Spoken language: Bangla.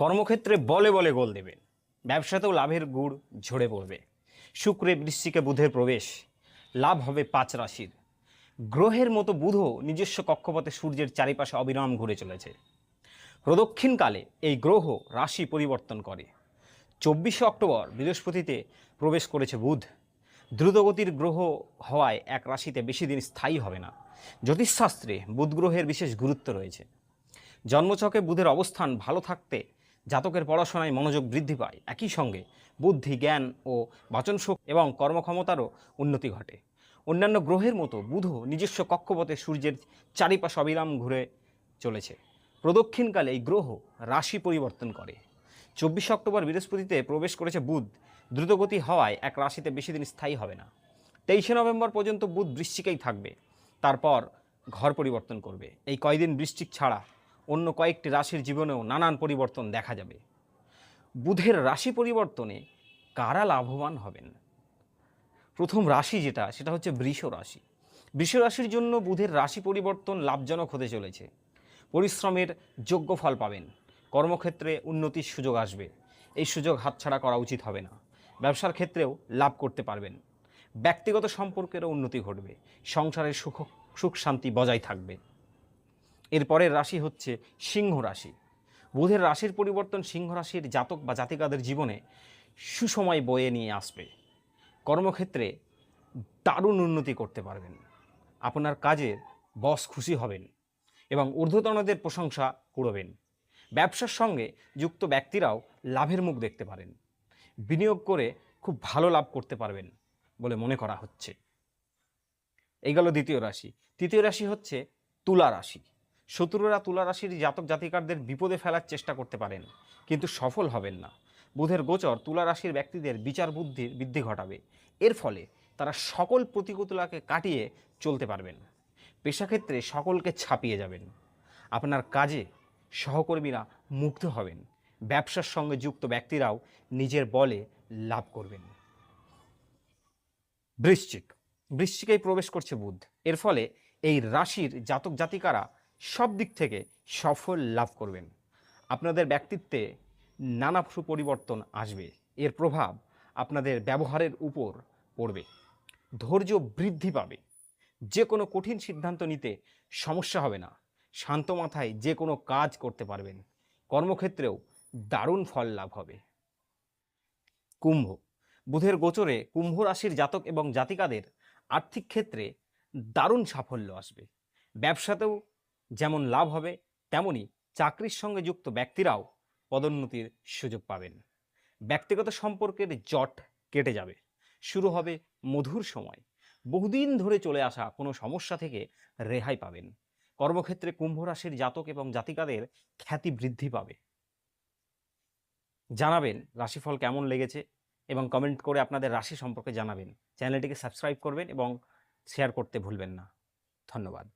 কর্মক্ষেত্রে বলে বলে গোল দেবেন, ব্যবসাতেও লাভের গুড় ঝরে পড়বে। শুক্রে বৃশ্চিকে বুধের প্রবেশ, লাভ হবে 5 রাশির। গ্রহের মতো বুধও নিজস্ব কক্ষপথে সূর্যের চারিপাশে অবিরাম ঘুরে চলেছে। প্রদক্ষিণকালে এই গ্রহ রাশি পরিবর্তন করে। 24শে অক্টোবর বৃহস্পতিতে প্রবেশ করেছে বুধ। দ্রুতগতির গ্রহ হওয়ায় এক রাশিতে বেশি দিন স্থায়ী হবে না। জ্যোতিষশাস্ত্রে বুধ গ্রহের বিশেষ গুরুত্ব রয়েছে। জন্মছকে বুধের অবস্থান ভালো থাকতে জাতকের পড়াশোনায় মনোযোগ বৃদ্ধি পায়। একই সঙ্গে বুদ্ধি, জ্ঞান ও বাচনশক্তি এবং কর্মক্ষমতারও উন্নতি ঘটে। অন্যান্য গ্রহের মতো বুধও নিজস্ব কক্ষপথে সূর্যের চারিপাশে অবিরাম ঘুরে চলেছে। প্রদক্ষিণকালে এই গ্রহ রাশি পরিবর্তন করে। 24শে অক্টোবর বৃহস্পতিতে প্রবেশ করেছে বুধ। দ্রুতগতি হওয়ায় এক রাশিতে বেশি দিন স্থায়ী হবে না। 23শে নভেম্বর পর্যন্ত বুধ বৃশ্চিকেই থাকবে, তারপর ঘর পরিবর্তন করবে। এই কয়দিন বৃশ্চিক ছাড়া অন্য কয়েকটি রাশির জীবনেও নানান পরিবর্তন দেখা যাবে। বুধের রাশি পরিবর্তনে কারা লাভবান হবেন? প্রথম রাশি সেটা হচ্ছে বৃষ রাশি। বৃষ রাশির জন্য বুধের রাশি পরিবর্তন লাভজনক হতে চলেছে। পরিশ্রমের যোগ্য ফল পাবেন। কর্মক্ষেত্রে উন্নতির সুযোগ আসবে। এই সুযোগ হাতছাড়া করা উচিত হবে না। ব্যবসার ক্ষেত্রেও লাভ করতে পারবেন। ব্যক্তিগত সম্পর্কেরও উন্নতি ঘটবে। সংসারের সুখ শান্তি বজায় থাকবে। এরপরের রাশি হচ্ছে সিংহ রাশি। বুধের রাশির পরিবর্তন সিংহ রাশির জাতক বা জাতিকাদের জীবনে সুসময় বয়ে নিয়ে আসবে। কর্মক্ষেত্রে দারুণ উন্নতি করতে পারবেন। আপনার কাজে বস খুশি হবেন এবং ঊর্ধ্বতনদের প্রশংসা কুড়বেন। ব্যবসার সঙ্গে যুক্ত ব্যক্তিরাও লাভের মুখ দেখতে পারেন। বিনিয়োগ করে খুব ভালো লাভ করতে পারবেন বলে মনে করা হচ্ছে। এই গেল দ্বিতীয় রাশি। তৃতীয় রাশি হচ্ছে তুলা রাশি। শত্রুরা তুলা রাশির জাতক জাতিকারদের বিপদে ফেলার চেষ্টা করতে পারেন, কিন্তু সফল হবেন না। বুধের গোচর তুলা রাশির ব্যক্তিদের বিচার বুদ্ধির বৃদ্ধি ঘটাবে। এর ফলে তারা সকল প্রতিকূলতাকে কাটিয়ে চলতে পারবেন। পেশাক্ষেত্রে সকলকে ছাপিয়ে যাবেন। আপনার কাজে সহকর্মীরা মুগ্ধ হবেন। ব্যবসার সঙ্গে যুক্ত ব্যক্তিরাও নিজের বলে লাভ করবেন। বৃশ্চিকেই প্রবেশ করছে বুধ। এর ফলে এই রাশির জাতক জাতিকারা সব দিক থেকে সফল লাভ করবেন। আপনাদের ব্যক্তিত্বে নানা পরিবর্তন আসবে। এর প্রভাব আপনাদের ব্যবহারের উপর পড়বে। ধৈর্য বৃদ্ধি পাবে। যে কোনো কঠিন সিদ্ধান্ত নিতে সমস্যা হবে না। শান্ত মাথায় যে কোনো কাজ করতে পারবেন। কর্মক্ষেত্রেও দারুণ ফল লাভ হবে। কুম্ভ। বুধের গোচরে কুম্ভ রাশির জাতক এবং জাতিকাদের আর্থিক ক্ষেত্রে দারুণ সাফল্য আসবে। ব্যবসাতেও যেমন লাভ হবে, তেমনি চাকরির সঙ্গে যুক্ত ব্যক্তিরাও পদোন্নতির সুযোগ পাবেন। ব্যক্তিগত সম্পর্কের জট কেটে যাবে। শুরু হবে মধুর সময়। বহুদিন ধরে চলে আসা কোনো সমস্যা থেকে রেহাই পাবেন। কর্মক্ষেত্রে কুম্ভ রাশির জাতক এবং জাতিকাদের খ্যাতি বৃদ্ধি পাবে। জানাবেন রাশিফল কেমন লেগেছে এবং কমেন্ট করে আপনাদের রাশি সম্পর্কে জানাবেন। চ্যানেলটিকে সাবস্ক্রাইব করবেন এবং শেয়ার করতে ভুলবেন না। ধন্যবাদ।